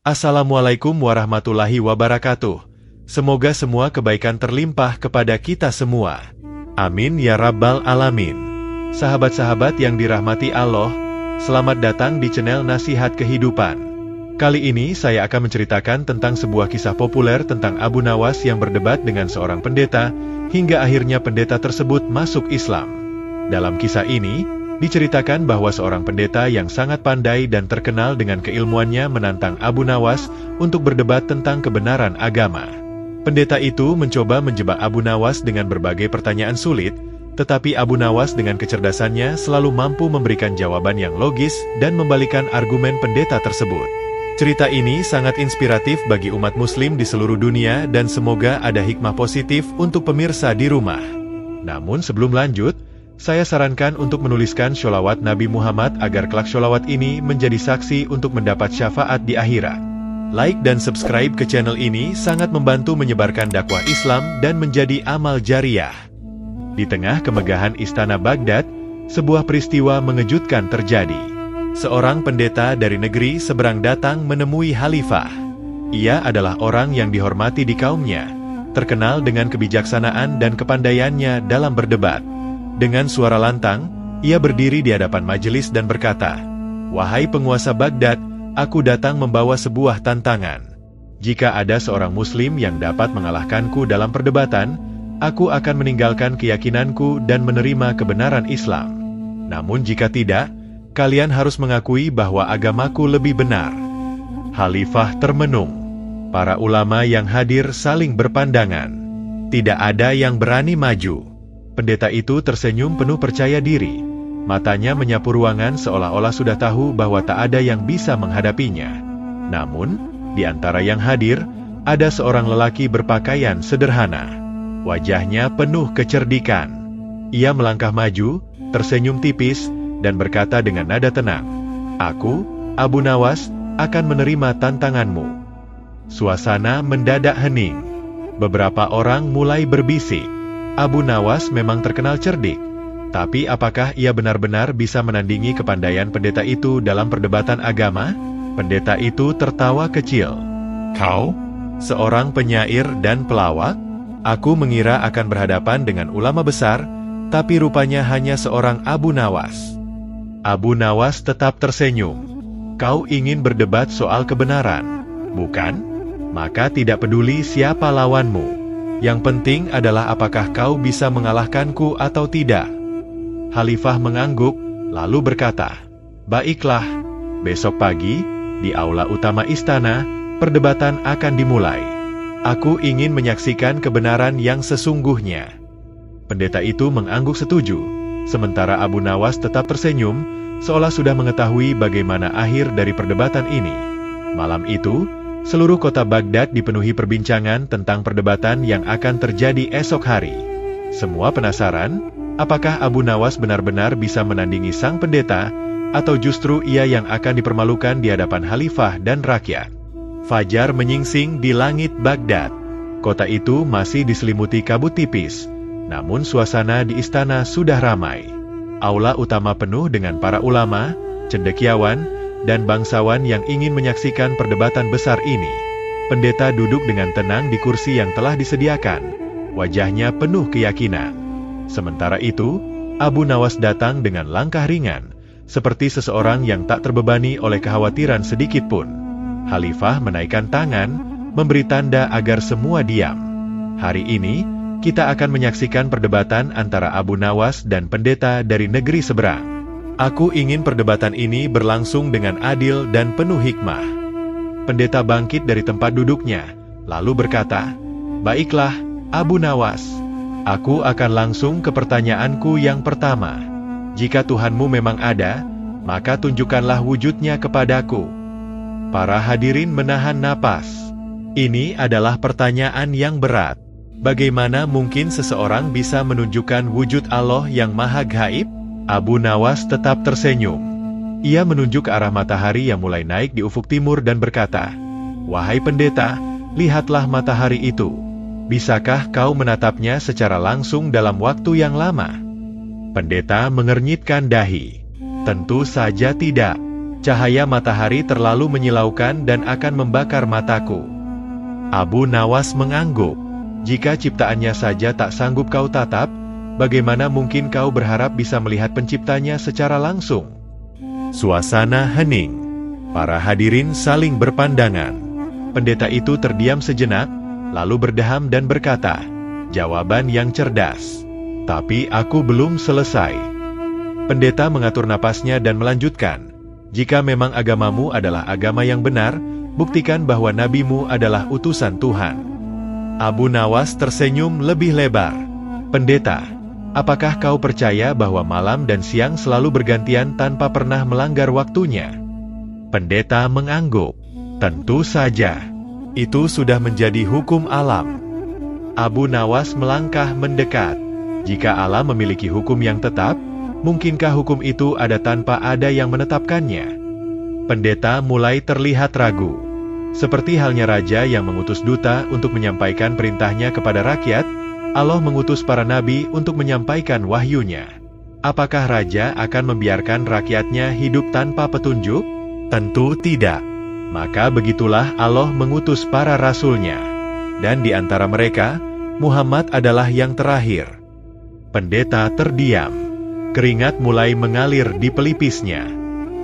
Assalamualaikum warahmatullahi wabarakatuh. Semoga semua kebaikan terlimpah kepada kita semua. Amin ya rabbal alamin. Sahabat-sahabat yang dirahmati Allah, selamat datang di channel Nasihat Kehidupan. Kali ini saya akan menceritakan tentang sebuah kisah populer tentang Abu Nawas yang berdebat dengan seorang pendeta, hingga akhirnya pendeta tersebut masuk Islam. Dalam kisah ini, diceritakan bahwa seorang pendeta yang sangat pandai dan terkenal dengan keilmuannya menantang Abu Nawas untuk berdebat tentang kebenaran agama. Pendeta itu mencoba menjebak Abu Nawas dengan berbagai pertanyaan sulit, tetapi Abu Nawas dengan kecerdasannya selalu mampu memberikan jawaban yang logis dan membalikan argumen pendeta tersebut. Cerita ini sangat inspiratif bagi umat muslim di seluruh dunia dan semoga ada hikmah positif untuk pemirsa di rumah. Namun sebelum lanjut, saya sarankan untuk menuliskan sholawat Nabi Muhammad agar kelak sholawat ini menjadi saksi untuk mendapat syafaat di akhirat. Like dan subscribe ke channel ini sangat membantu menyebarkan dakwah Islam dan menjadi amal jariah. Di tengah kemegahan Istana Baghdad, sebuah peristiwa mengejutkan terjadi. Seorang pendeta dari negeri seberang datang menemui Khalifah. Ia adalah orang yang dihormati di kaumnya, terkenal dengan kebijaksanaan dan kepandaiannya dalam berdebat. Dengan suara lantang, ia berdiri di hadapan majelis dan berkata, "Wahai penguasa Baghdad, aku datang membawa sebuah tantangan. Jika ada seorang muslim yang dapat mengalahkanku dalam perdebatan, aku akan meninggalkan keyakinanku dan menerima kebenaran Islam. Namun jika tidak, kalian harus mengakui bahwa agamaku lebih benar." Khalifah termenung. Para ulama yang hadir saling berpandangan. Tidak ada yang berani maju. Pendeta itu tersenyum penuh percaya diri. Matanya menyapu ruangan seolah-olah sudah tahu bahwa tak ada yang bisa menghadapinya. Namun, di antara yang hadir, ada seorang lelaki berpakaian sederhana. Wajahnya penuh kecerdikan. Ia melangkah maju, tersenyum tipis, dan berkata dengan nada tenang, "Aku, Abu Nawas, akan menerima tantanganmu." Suasana mendadak hening. Beberapa orang mulai berbisik. Abu Nawas memang terkenal cerdik, tapi apakah ia benar-benar bisa menandingi kepandaian pendeta itu dalam perdebatan agama? Pendeta itu tertawa kecil. "Kau, seorang penyair dan pelawak? Aku mengira akan berhadapan dengan ulama besar, tapi rupanya hanya seorang Abu Nawas." Abu Nawas tetap tersenyum. "Kau ingin berdebat soal kebenaran, bukan? Maka tidak peduli siapa lawanmu. Yang penting adalah apakah kau bisa mengalahkanku atau tidak." Khalifah mengangguk, lalu berkata, "Baiklah, besok pagi, di aula utama istana, perdebatan akan dimulai. Aku ingin menyaksikan kebenaran yang sesungguhnya." Pendeta itu mengangguk setuju, sementara Abu Nawas tetap tersenyum, seolah sudah mengetahui bagaimana akhir dari perdebatan ini. Malam itu, seluruh kota Baghdad dipenuhi perbincangan tentang perdebatan yang akan terjadi esok hari. Semua penasaran, apakah Abu Nawas benar-benar bisa menandingi sang pendeta, atau justru ia yang akan dipermalukan di hadapan Khalifah dan rakyat. Fajar menyingsing di langit Baghdad. Kota itu masih diselimuti kabut tipis, namun suasana di istana sudah ramai. Aula utama penuh dengan para ulama, cendekiawan, dan bangsawan yang ingin menyaksikan perdebatan besar ini. Pendeta duduk dengan tenang di kursi yang telah disediakan. Wajahnya penuh keyakinan. Sementara itu, Abu Nawas datang dengan langkah ringan, seperti seseorang yang tak terbebani oleh kekhawatiran sedikit pun. Khalifah menaikkan tangan, memberi tanda agar semua diam. Hari ini, kita akan menyaksikan perdebatan antara Abu Nawas dan pendeta dari negeri seberang. Aku ingin perdebatan ini berlangsung dengan adil dan penuh hikmah. Pendeta bangkit dari tempat duduknya, lalu berkata, "Baiklah, Abu Nawas. Aku akan langsung ke pertanyaanku yang pertama. Jika Tuhanmu memang ada, maka tunjukkanlah wujudnya kepadaku." Para hadirin menahan napas. Ini adalah pertanyaan yang berat. Bagaimana mungkin seseorang bisa menunjukkan wujud Allah yang maha gaib? Abu Nawas tetap tersenyum. Ia menunjuk ke arah matahari yang mulai naik di ufuk timur dan berkata, "Wahai pendeta, lihatlah matahari itu. Bisakah kau menatapnya secara langsung dalam waktu yang lama?" Pendeta mengernyitkan dahi. "Tentu saja tidak. Cahaya matahari terlalu menyilaukan dan akan membakar mataku. Abu Nawas mengangguk. Jika ciptaannya saja tak sanggup kau tatap, bagaimana mungkin kau berharap bisa melihat penciptanya secara langsung? Suasana hening. Para hadirin saling berpandangan. Pendeta itu terdiam sejenak, lalu berdeham dan berkata, "Jawaban yang cerdas. Tapi aku belum selesai." Pendeta mengatur napasnya dan melanjutkan, "Jika memang agamamu adalah agama yang benar, buktikan bahwa nabimu adalah utusan Tuhan." Abu Nawas tersenyum lebih lebar. "Pendeta, apakah kau percaya bahwa malam dan siang selalu bergantian tanpa pernah melanggar waktunya?" Pendeta mengangguk. "Tentu saja. Itu sudah menjadi hukum alam." Abu Nawas melangkah mendekat. "Jika alam memiliki hukum yang tetap, mungkinkah hukum itu ada tanpa ada yang menetapkannya?" Pendeta mulai terlihat ragu. Seperti halnya raja yang mengutus duta untuk menyampaikan perintahnya kepada rakyat, Allah mengutus para nabi untuk menyampaikan wahyunya. Apakah raja akan membiarkan rakyatnya hidup tanpa petunjuk? Tentu tidak. Maka begitulah Allah mengutus para rasulnya. Dan di antara mereka, Muhammad adalah yang terakhir. Pendeta terdiam. Keringat mulai mengalir di pelipisnya.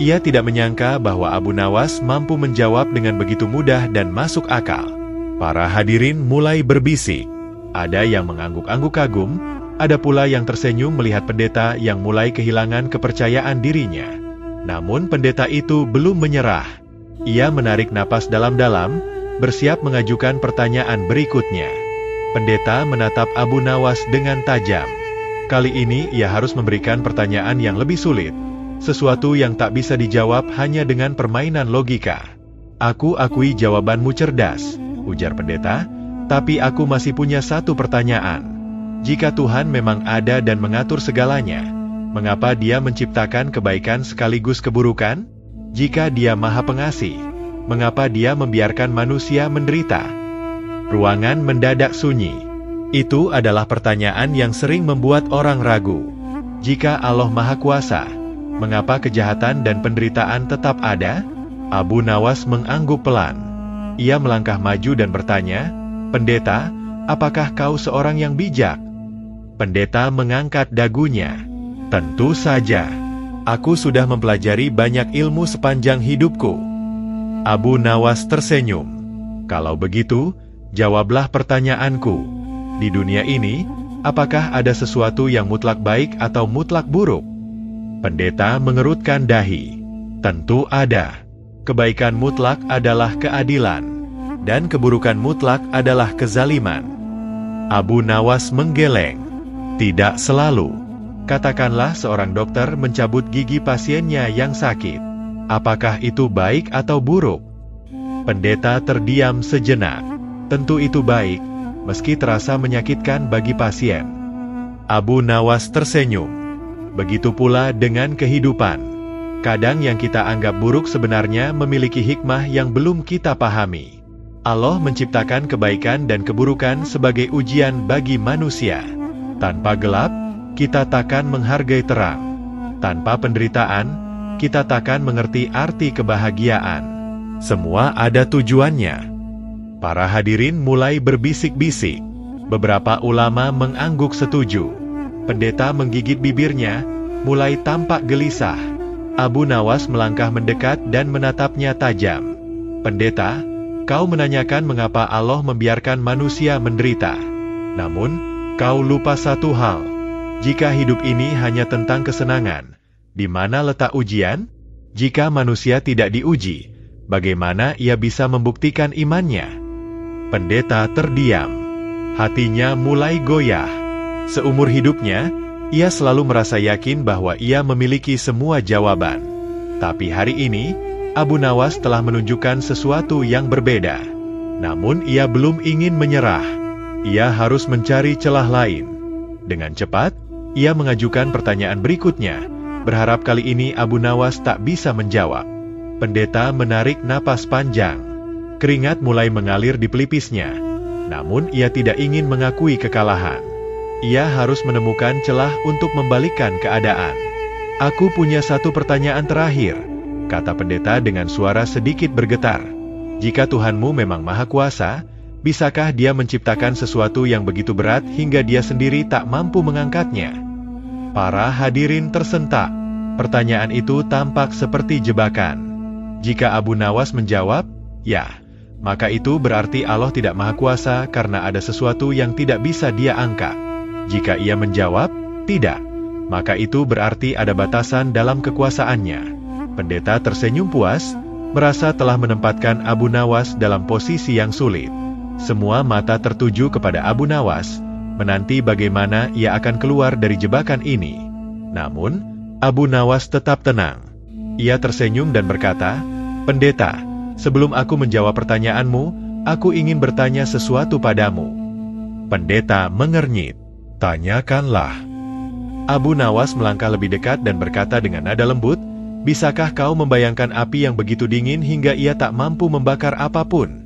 Ia tidak menyangka bahwa Abu Nawas mampu menjawab dengan begitu mudah dan masuk akal. Para hadirin mulai berbisik. Ada yang mengangguk-angguk kagum, ada pula yang tersenyum melihat pendeta yang mulai kehilangan kepercayaan dirinya. Namun pendeta itu belum menyerah. Ia menarik napas dalam-dalam, bersiap mengajukan pertanyaan berikutnya. Pendeta menatap Abu Nawas dengan tajam. Kali ini ia harus memberikan pertanyaan yang lebih sulit. Sesuatu yang tak bisa dijawab hanya dengan permainan logika. "Aku akui jawabanmu cerdas," ujar pendeta, "tapi aku masih punya satu pertanyaan. Jika Tuhan memang ada dan mengatur segalanya, mengapa Dia menciptakan kebaikan sekaligus keburukan? Jika Dia Maha Pengasih, mengapa Dia membiarkan manusia menderita?" Ruangan mendadak sunyi. Itu adalah pertanyaan yang sering membuat orang ragu. Jika Allah Maha Kuasa, mengapa kejahatan dan penderitaan tetap ada? Abu Nawas mengangguk pelan. Ia melangkah maju dan bertanya, "Pendeta, apakah kau seorang yang bijak?" Pendeta mengangkat dagunya. "Tentu saja. Aku sudah mempelajari banyak ilmu sepanjang hidupku." Abu Nawas tersenyum. "Kalau begitu, jawablah pertanyaanku. Di dunia ini, apakah ada sesuatu yang mutlak baik atau mutlak buruk?" Pendeta mengerutkan dahi. "Tentu ada. Kebaikan mutlak adalah keadilan, dan keburukan mutlak adalah kezaliman." Abu Nawas menggeleng. "Tidak selalu. Katakanlah seorang dokter mencabut gigi pasiennya yang sakit. Apakah itu baik atau buruk?" Pendeta terdiam sejenak. "Tentu itu baik, meski terasa menyakitkan bagi pasien." Abu Nawas tersenyum. "Begitu pula dengan kehidupan. Kadang yang kita anggap buruk sebenarnya memiliki hikmah yang belum kita pahami. Allah menciptakan kebaikan dan keburukan sebagai ujian bagi manusia. Tanpa gelap, kita takkan menghargai terang. Tanpa penderitaan, kita takkan mengerti arti kebahagiaan. Semua ada tujuannya." Para hadirin mulai berbisik-bisik. Beberapa ulama mengangguk setuju. Pendeta menggigit bibirnya, mulai tampak gelisah. Abu Nawas melangkah mendekat dan menatapnya tajam. "Pendeta, kau menanyakan mengapa Allah membiarkan manusia menderita. Namun, kau lupa satu hal. Jika hidup ini hanya tentang kesenangan, di mana letak ujian? Jika manusia tidak diuji, bagaimana ia bisa membuktikan imannya?" Pendeta terdiam. Hatinya mulai goyah. Seumur hidupnya, ia selalu merasa yakin bahwa ia memiliki semua jawaban. Tapi hari ini, Abu Nawas telah menunjukkan sesuatu yang berbeda. Namun ia belum ingin menyerah. Ia harus mencari celah lain. Dengan cepat, ia mengajukan pertanyaan berikutnya, berharap kali ini Abu Nawas tak bisa menjawab. Pendeta menarik napas panjang. Keringat mulai mengalir di pelipisnya. Namun ia tidak ingin mengakui kekalahan. Ia harus menemukan celah untuk membalikkan keadaan. "Aku punya satu pertanyaan terakhir. kata pendeta dengan suara sedikit bergetar. Jika Tuhanmu memang Maha Kuasa, bisakah Dia menciptakan sesuatu yang begitu berat hingga Dia sendiri tak mampu mengangkatnya? Para hadirin tersentak. Pertanyaan itu tampak seperti jebakan. Jika Abu Nawas menjawab, ya, maka itu berarti Allah tidak Maha Kuasa karena ada sesuatu yang tidak bisa Dia angkat. Jika ia menjawab, tidak, maka itu berarti ada batasan dalam kekuasaannya. Pendeta tersenyum puas, merasa telah menempatkan Abu Nawas dalam posisi yang sulit. Semua mata tertuju kepada Abu Nawas, menanti bagaimana ia akan keluar dari jebakan ini. Namun, Abu Nawas tetap tenang. Ia tersenyum dan berkata, "Pendeta, sebelum aku menjawab pertanyaanmu, aku ingin bertanya sesuatu padamu." Pendeta mengernyit. "Tanyakanlah." Abu Nawas melangkah lebih dekat dan berkata dengan nada lembut, "Bisakah kau membayangkan api yang begitu dingin hingga ia tak mampu membakar apapun?"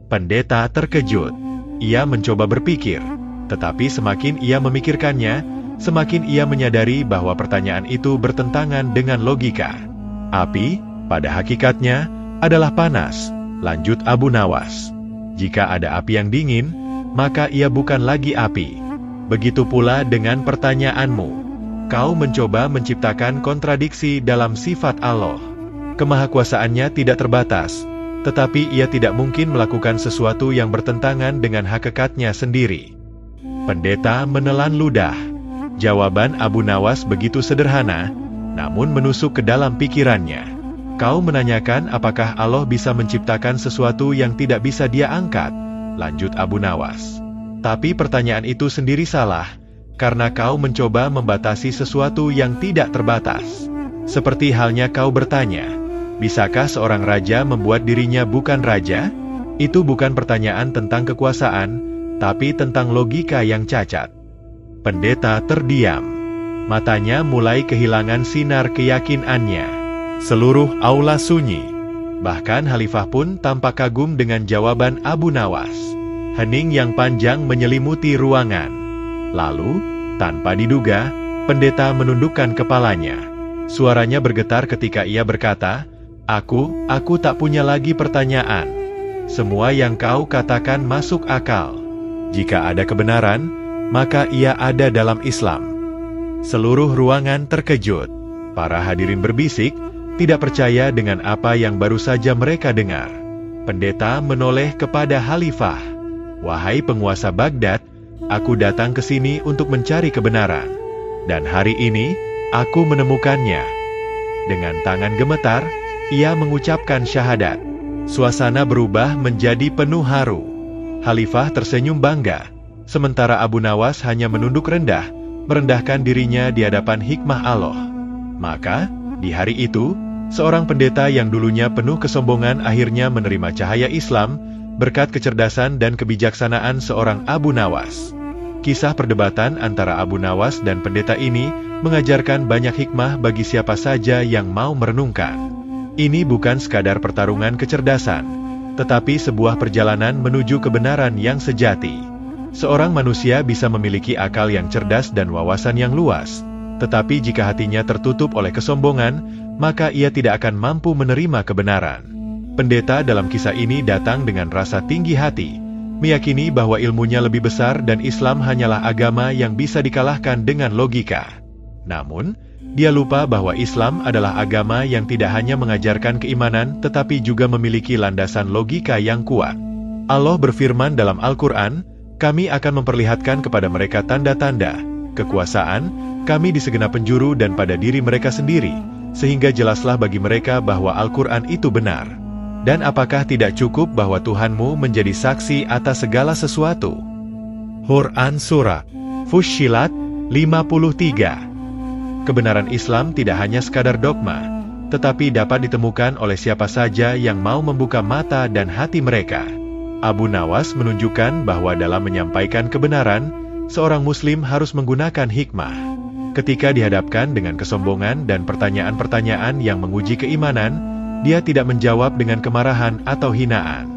Pendeta terkejut. Ia mencoba berpikir, tetapi semakin ia memikirkannya, semakin ia menyadari bahwa pertanyaan itu bertentangan dengan logika. "Api, pada hakikatnya, adalah panas," lanjut Abu Nawas. "Jika ada api yang dingin, maka ia bukan lagi api. Begitu pula dengan pertanyaanmu. Kau mencoba menciptakan kontradiksi dalam sifat Allah. Kemahakuasaannya tidak terbatas, tetapi ia tidak mungkin melakukan sesuatu yang bertentangan dengan hakikatnya sendiri." Pendeta menelan ludah. Jawaban Abu Nawas begitu sederhana, namun menusuk ke dalam pikirannya. "Kau menanyakan apakah Allah bisa menciptakan sesuatu yang tidak bisa Dia angkat?" lanjut Abu Nawas. "Tapi pertanyaan itu sendiri salah, karena kau mencoba membatasi sesuatu yang tidak terbatas. Seperti halnya kau bertanya, bisakah seorang raja membuat dirinya bukan raja? Itu bukan pertanyaan tentang kekuasaan, tapi tentang logika yang cacat." Pendeta terdiam. Matanya mulai kehilangan sinar keyakinannya. Seluruh aula sunyi. Bahkan Khalifah pun tampak kagum dengan jawaban Abu Nawas. Hening yang panjang menyelimuti ruangan. Lalu, tanpa diduga, pendeta menundukkan kepalanya. Suaranya bergetar ketika ia berkata, Aku tak punya lagi pertanyaan. Semua yang kau katakan masuk akal. Jika ada kebenaran, maka ia ada dalam Islam." Seluruh ruangan terkejut. Para hadirin berbisik, tidak percaya dengan apa yang baru saja mereka dengar. Pendeta menoleh kepada Khalifah. "Wahai penguasa Baghdad, aku datang ke sini untuk mencari kebenaran. Dan hari ini, aku menemukannya." Dengan tangan gemetar, ia mengucapkan syahadat. Suasana berubah menjadi penuh haru. Khalifah tersenyum bangga, sementara Abu Nawas hanya menunduk rendah, merendahkan dirinya di hadapan hikmah Allah. Maka, di hari itu, seorang pendeta yang dulunya penuh kesombongan akhirnya menerima cahaya Islam, berkat kecerdasan dan kebijaksanaan seorang Abu Nawas. Kisah perdebatan antara Abu Nawas dan pendeta ini mengajarkan banyak hikmah bagi siapa saja yang mau merenungkan. Ini bukan sekadar pertarungan kecerdasan, tetapi sebuah perjalanan menuju kebenaran yang sejati. Seorang manusia bisa memiliki akal yang cerdas dan wawasan yang luas, tetapi jika hatinya tertutup oleh kesombongan, maka ia tidak akan mampu menerima kebenaran. Pendeta dalam kisah ini datang dengan rasa tinggi hati, meyakini bahwa ilmunya lebih besar dan Islam hanyalah agama yang bisa dikalahkan dengan logika. Namun, dia lupa bahwa Islam adalah agama yang tidak hanya mengajarkan keimanan tetapi juga memiliki landasan logika yang kuat. Allah berfirman dalam Al-Quran, "Kami akan memperlihatkan kepada mereka tanda-tanda, kekuasaan, kami di segenap penjuru dan pada diri mereka sendiri, sehingga jelaslah bagi mereka bahwa Al-Quran itu benar. Dan apakah tidak cukup bahwa Tuhanmu menjadi saksi atas segala sesuatu?" Quran Surah Fussilat 53. Kebenaran Islam tidak hanya sekadar dogma, tetapi dapat ditemukan oleh siapa saja yang mau membuka mata dan hati mereka. Abu Nawas menunjukkan bahwa dalam menyampaikan kebenaran, seorang muslim harus menggunakan hikmah. Ketika dihadapkan dengan kesombongan dan pertanyaan-pertanyaan yang menguji keimanan, dia tidak menjawab dengan kemarahan atau hinaan.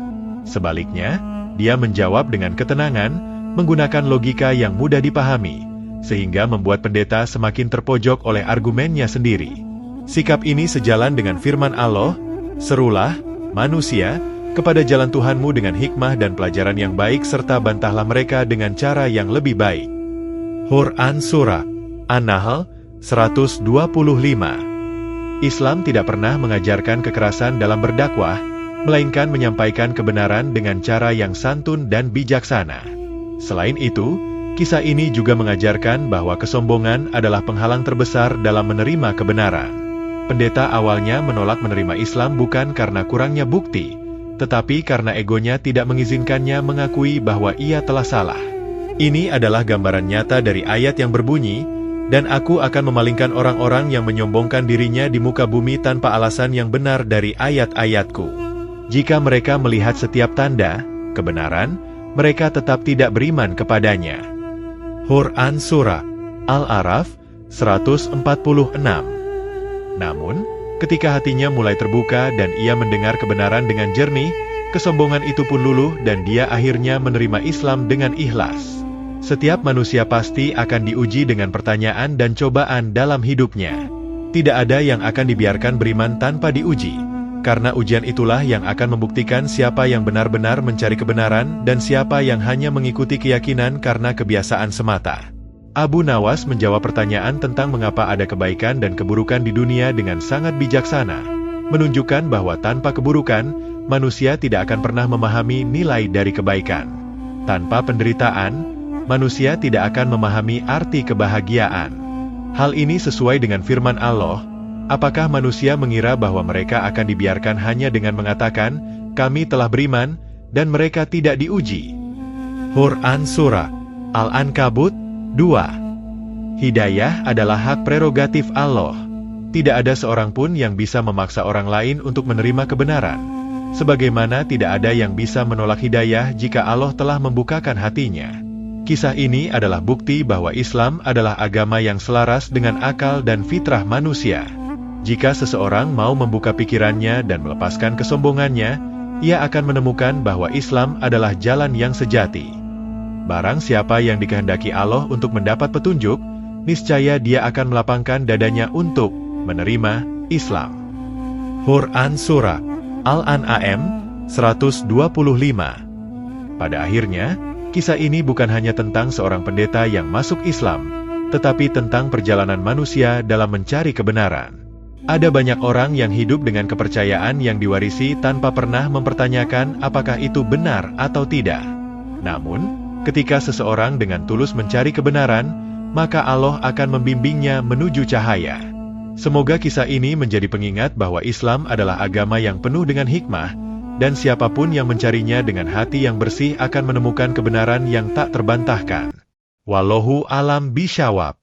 Sebaliknya, dia menjawab dengan ketenangan, menggunakan logika yang mudah dipahami, sehingga membuat pendeta semakin terpojok oleh argumennya sendiri. Sikap ini sejalan dengan firman Allah, "Serulah, manusia, kepada jalan Tuhanmu dengan hikmah dan pelajaran yang baik serta bantahlah mereka dengan cara yang lebih baik." Quran Surah An-Nahl 125. Islam tidak pernah mengajarkan kekerasan dalam berdakwah, melainkan menyampaikan kebenaran dengan cara yang santun dan bijaksana. Selain itu, kisah ini juga mengajarkan bahwa kesombongan adalah penghalang terbesar dalam menerima kebenaran. Pendeta awalnya menolak menerima Islam bukan karena kurangnya bukti, tetapi karena egonya tidak mengizinkannya mengakui bahwa ia telah salah. Ini adalah gambaran nyata dari ayat yang berbunyi, "Dan aku akan memalingkan orang-orang yang menyombongkan dirinya di muka bumi tanpa alasan yang benar dari ayat-ayatku. Jika mereka melihat setiap tanda, kebenaran, mereka tetap tidak beriman kepadanya." Quran Surah Al-A'raf 146. Namun, ketika hatinya mulai terbuka dan ia mendengar kebenaran dengan jernih, kesombongan itu pun luluh dan dia akhirnya menerima Islam dengan ikhlas. Setiap manusia pasti akan diuji dengan pertanyaan dan cobaan dalam hidupnya. Tidak ada yang akan dibiarkan beriman tanpa diuji, karena ujian itulah yang akan membuktikan siapa yang benar-benar mencari kebenaran dan siapa yang hanya mengikuti keyakinan karena kebiasaan semata. Abu Nawas menjawab pertanyaan tentang mengapa ada kebaikan dan keburukan di dunia dengan sangat bijaksana, menunjukkan bahwa tanpa keburukan, manusia tidak akan pernah memahami nilai dari kebaikan. Tanpa penderitaan, manusia tidak akan memahami arti kebahagiaan. Hal ini sesuai dengan firman Allah, "Apakah manusia mengira bahwa mereka akan dibiarkan hanya dengan mengatakan, 'Kami telah beriman,' dan mereka tidak diuji?" Quran Surah Al-Ankabut 2. Hidayah adalah hak prerogatif Allah. Tidak ada seorang pun yang bisa memaksa orang lain untuk menerima kebenaran. Sebagaimana tidak ada yang bisa menolak hidayah jika Allah telah membukakan hatinya. Kisah ini adalah bukti bahwa Islam adalah agama yang selaras dengan akal dan fitrah manusia. Jika seseorang mau membuka pikirannya dan melepaskan kesombongannya, ia akan menemukan bahwa Islam adalah jalan yang sejati. Barang siapa yang dikehendaki Allah untuk mendapat petunjuk, niscaya dia akan melapangkan dadanya untuk menerima Islam. Quran Surah Al-An'am 125. Pada akhirnya, kisah ini bukan hanya tentang seorang pendeta yang masuk Islam, tetapi tentang perjalanan manusia dalam mencari kebenaran. Ada banyak orang yang hidup dengan kepercayaan yang diwarisi tanpa pernah mempertanyakan apakah itu benar atau tidak. Namun, ketika seseorang dengan tulus mencari kebenaran, maka Allah akan membimbingnya menuju cahaya. Semoga kisah ini menjadi pengingat bahwa Islam adalah agama yang penuh dengan hikmah, dan siapapun yang mencarinya dengan hati yang bersih akan menemukan kebenaran yang tak terbantahkan. Wallahu a'lam bishawab.